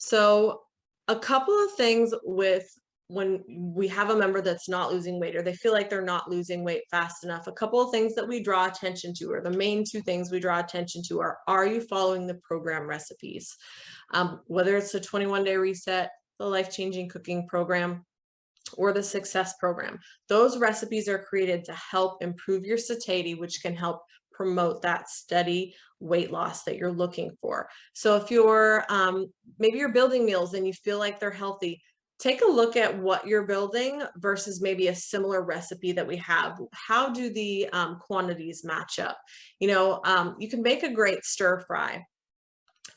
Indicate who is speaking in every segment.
Speaker 1: So, a couple of things with when we have a member that's not losing weight or they feel like they're not losing weight fast enough, a couple of things that we draw attention to, or the main two things we draw attention to are you following the program recipes? Whether it's the 21-day reset, the life-changing cooking program, or the success program. Those recipes are created to help improve your satiety, which can help promote that steady weight loss that you're looking for. So if you're maybe you're building meals and you feel like they're healthy, take a look at what you're building versus maybe a similar recipe that we have. How do the quantities match up? You can make a great stir fry,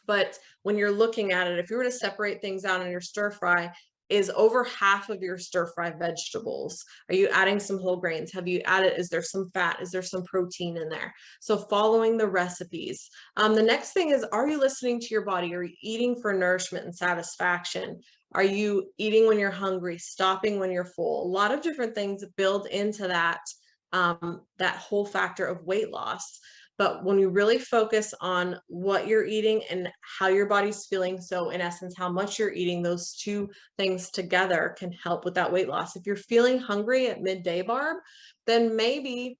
Speaker 1: but when you're looking at it, if you were to separate things out in your stir fry, is over half of your stir fry vegetables? Are you adding some whole grains? Have you added, is there some fat? Is there some protein in there? So following the recipes. The next thing is, are you listening to your body? Are you eating for nourishment and satisfaction? Are you eating when you're hungry, stopping when you're full? A lot of different things build into that whole factor of weight loss. But when you really focus on what you're eating and how your body's feeling, so in essence, how much you're eating, those two things together can help with that weight loss. If you're feeling hungry at midday, Barb, then maybe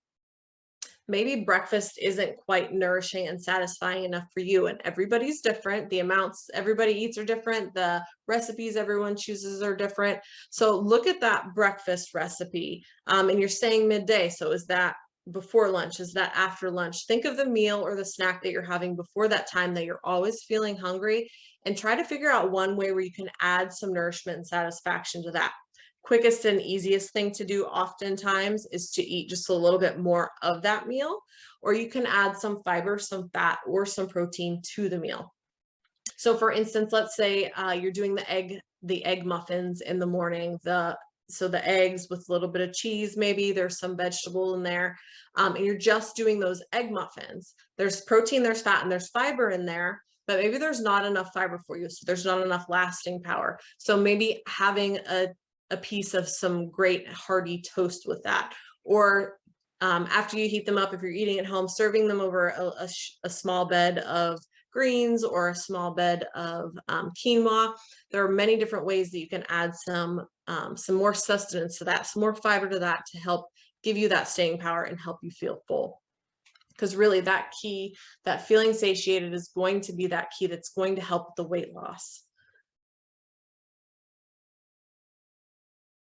Speaker 1: breakfast isn't quite nourishing and satisfying enough for you. And everybody's different. The amounts everybody eats are different. The recipes everyone chooses are different. So look at that breakfast recipe. And you're saying midday. So is that before lunch? Is that after lunch? Think of the meal or the snack that you're having before that time that you're always feeling hungry, and try to figure out one way where you can add some nourishment and satisfaction to that. Quickest and easiest thing to do oftentimes is to eat just a little bit more of that meal, or you can add some fiber, some fat, or some protein to the meal. So for instance, let's say you're doing the egg muffins in the morning, the eggs with a little bit of cheese, maybe there's some vegetable in there, and you're just doing those egg muffins. There's protein, there's fat, and there's fiber in there, but maybe there's not enough fiber for you, so there's not enough lasting power. So maybe having a piece of some great hearty toast with that, or after you heat them up, if you're eating at home, serving them over a small bed of greens or a small bed of quinoa. There are many different ways that you can add some more sustenance to that, some more fiber to that, to help give you that staying power and help you feel full. Because really that feeling satiated is going to be that key that's going to help with the weight loss.